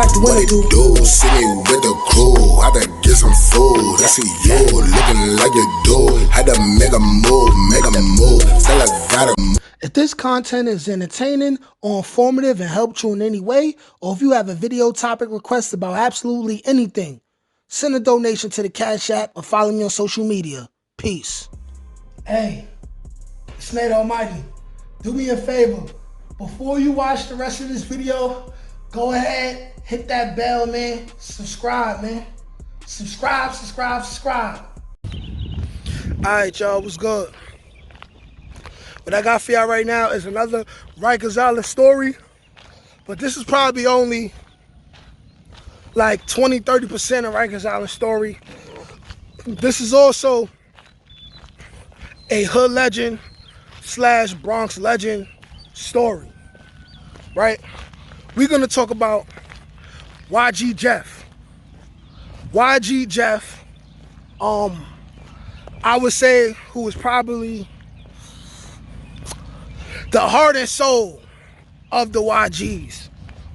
like the winter do. See me with the crew, had to get some food. I see you looking like you do. Had to make a move. Still I gotta move. If this content is entertaining or informative and helped you in any way, or if you have a video topic request about absolutely anything, send a donation to the Cash App or follow me on social media. Peace. Hey, it's Nate Almighty. Do me a favor. Before you watch the rest of this video, go ahead, hit that bell, man. Subscribe, man. Subscribe. Alright, y'all, what's good? What I got for y'all right now is another Rikers story. But this is probably only like 20-30% of Rikers story. This is also a hood legend / Bronx legend story, right? We're gonna talk about YG Jeff. YG Jeff, I would say, who was probably the heart and soul of the YGs,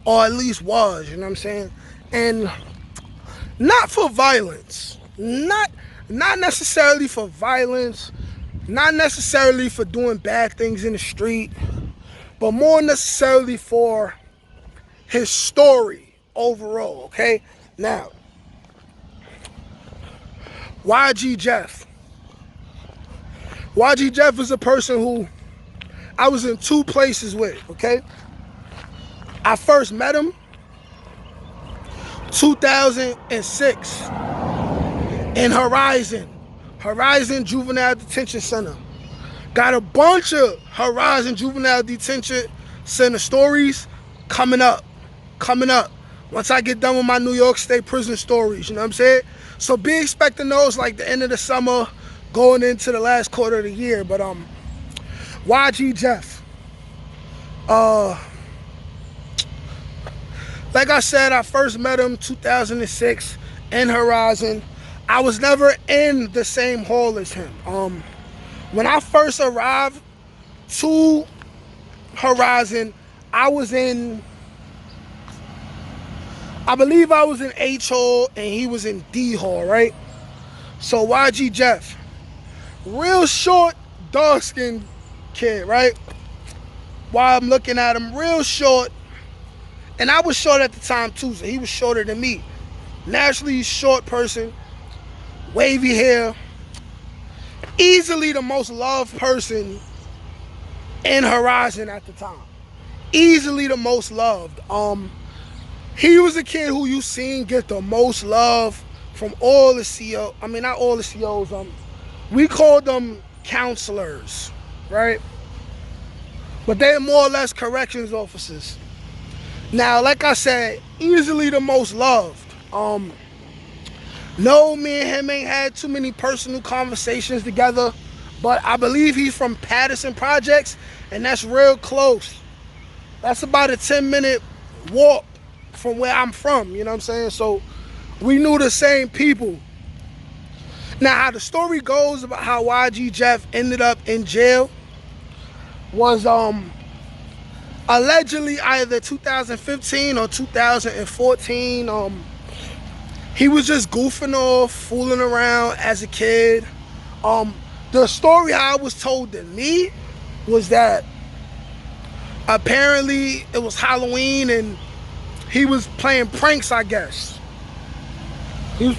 or at least was, you know what I'm saying? And not for violence, not necessarily for violence, not necessarily for doing bad things in the street, but more necessarily for his story overall, okay? Now, YG Jeff. YG Jeff is a person who I was in two places with, okay? I first met him 2006 in Horizon Juvenile Detention Center. Got a bunch of Horizon Juvenile Detention Center stories coming up. Once I get done with my New York State prison stories, you know what I'm saying? So be expecting those like the end of the summer, going into the last quarter of the year. But YG Jeff, like I said, I first met him 2006 in Horizon. I was never in the same hall as him. When I first arrived to Horizon, I believe I was in H hall and he was in D hall, right? So YG Jeff, real short, dark-skinned kid, right? While I'm looking at him, real short, and I was short at the time too, so he was shorter than me. Naturally short person, wavy hair, easily the most loved person in Horizon at the time. Easily the most loved. He was a kid who you seen get the most love from all the COs. I mean, not all the COs. We called them counselors, right? But they're more or less corrections officers. Now, like I said, easily the most loved. No, me and him ain't had too many personal conversations together, but I believe he's from Patterson Projects, and that's real close. That's about a 10-minute walk from where I'm from, you know what I'm saying? So we knew the same people. Now, how the story goes about how YG Jeff ended up in jail was allegedly either 2015 or 2014. He was just goofing off, fooling around as a kid. The story how it was told to me was that apparently it was Halloween and he was playing pranks, I guess. And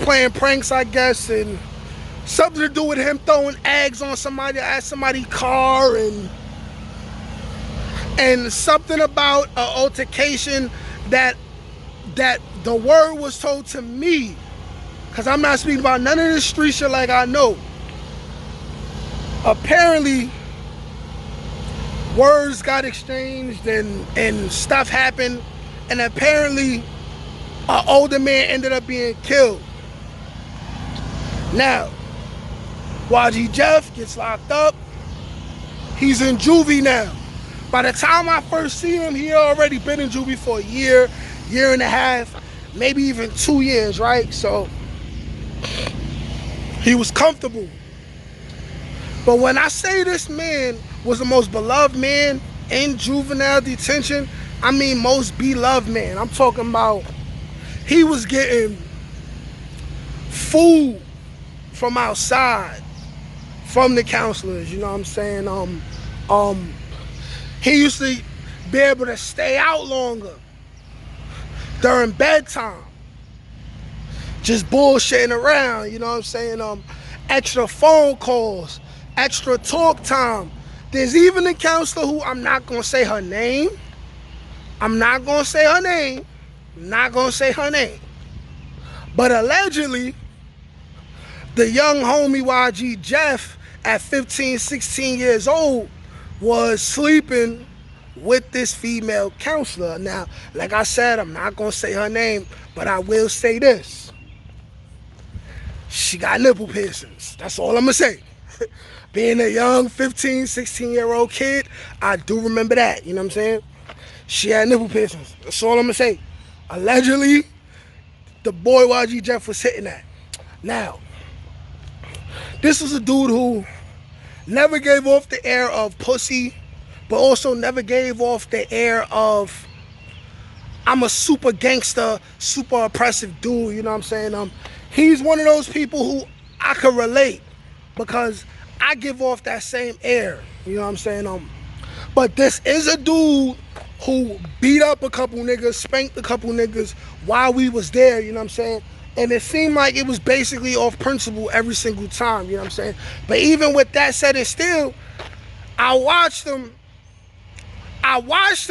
something to do with him throwing eggs on somebody's car, and something about an altercation that the word was told to me, because I'm not speaking about none of this street shit like I know. Apparently, words got exchanged and stuff happened, and apparently an older man ended up being killed. Now, YG Jeff gets locked up. He's in juvie now. By the time I first see him, he already been in juvie for a year and a half, maybe even 2 years, right? So he was comfortable. But when I say this man was the most beloved man in juvenile detention, I mean most beloved man. I'm talking about he was getting food from outside from the counselors, you know what I'm saying? He used to be able to stay out longer during bedtime, just bullshitting around, you know what I'm saying? Extra phone calls, extra talk time. There's even a counselor who I'm not gonna say her name. But allegedly, the young homie YG Jeff at 15, 16 years old was sleeping with this female counselor. Now, like I said, I'm not gonna say her name, but I will say this. She got nipple piercings. That's all I'm gonna say. Being a young 15, 16-year-old kid, I do remember that, you know what I'm saying? She had nipple piercings. That's all I'm gonna say. Allegedly, the boy YG Jeff was hitting that. Now, this was a dude who never gave off the air of pussy, but also never gave off the air of I'm a super gangster, super oppressive dude, you know what I'm saying? He's one of those people who I could relate because I give off that same air, you know what I'm saying? But this is a dude who beat up a couple niggas, spanked a couple niggas while we was there, you know what I'm saying? And it seemed like it was basically off principle every single time, you know what I'm saying? But even with that said and still, I watched them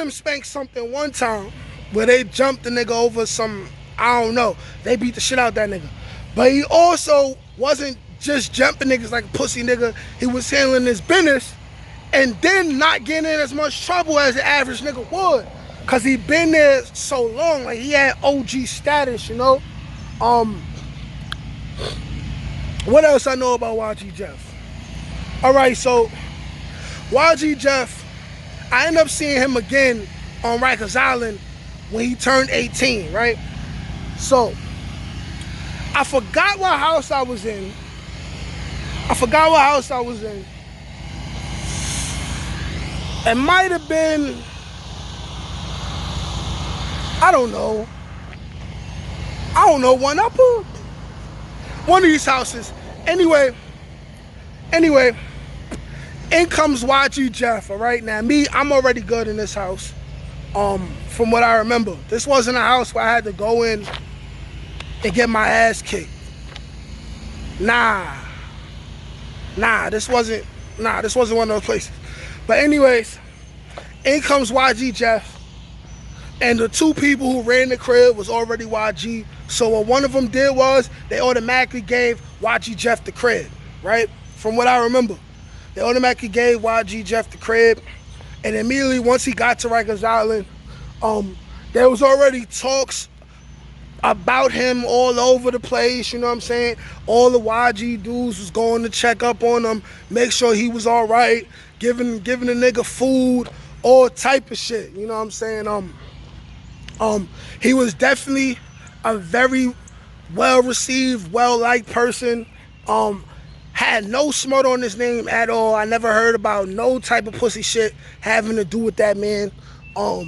spank something one time where they jumped the nigga over some, I don't know, they beat the shit out that nigga. But he also wasn't just jumping niggas like a pussy nigga. He was handling his business and then not getting in as much trouble as the average nigga would. Cause he been there so long, like he had OG status, you know? What else I know about YG Jeff? Alright, so YG Jeff, I ended up seeing him again on Rikers Island when he turned 18, right? So, I forgot what house I was in. It might have been, I don't know, one up one of these houses. Anyway, in comes YG Jeff, all right? Now, me, I'm already good in this house, from what I remember. This wasn't a house where I had to go in and get my ass kicked. Nah, this wasn't one of those places. But anyways, in comes YG Jeff, and the two people who ran the crib was already YG. So what one of them did was they automatically gave YG Jeff the crib, right? From what I remember, they automatically gave YG Jeff the crib, and immediately once he got to Rikers Island, there was already talks about him all over the place, you know what I'm saying? All the YG dudes was going to check up on him, make sure he was all right, giving the nigga food, all type of shit, you know what I'm saying? He was definitely a very well-received, well-liked person. Had no smut on his name at all. I never heard about no type of pussy shit having to do with that man. I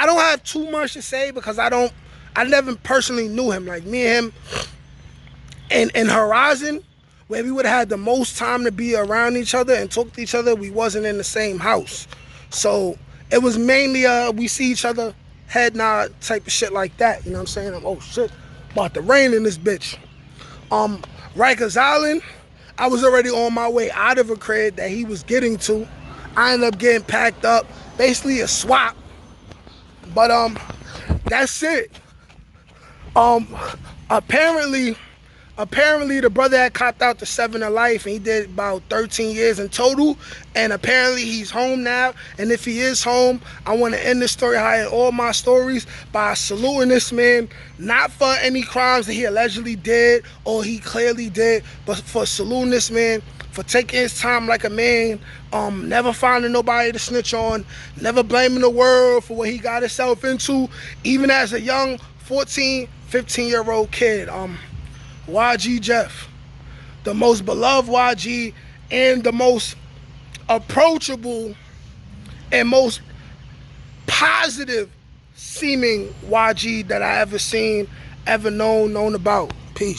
don't have too much to say because I never personally knew him. Like me and him in Horizon, where we would have had the most time to be around each other and talk to each other, we wasn't in the same house. So it was mainly we see each other head nod type of shit like that. You know what I'm saying? Oh shit, about to rain in this bitch. Rikers Island, I was already on my way out of a crib that he was getting to. I ended up getting packed up, basically a swap. But that's it. Apparently the brother had copped out to 7 to life, and he did about 13 years in total, and apparently he's home now. And if he is home, I want to end this story, how I end all my stories, by saluting this man, not for any crimes that he allegedly did or he clearly did, but for saluting this man for taking his time like a man, never finding nobody to snitch on, never blaming the world for what he got himself into, even as a young 14, 15-year-old kid. YG Jeff, the most beloved YG and the most approachable and most positive seeming YG that I ever seen, ever known about. Peace.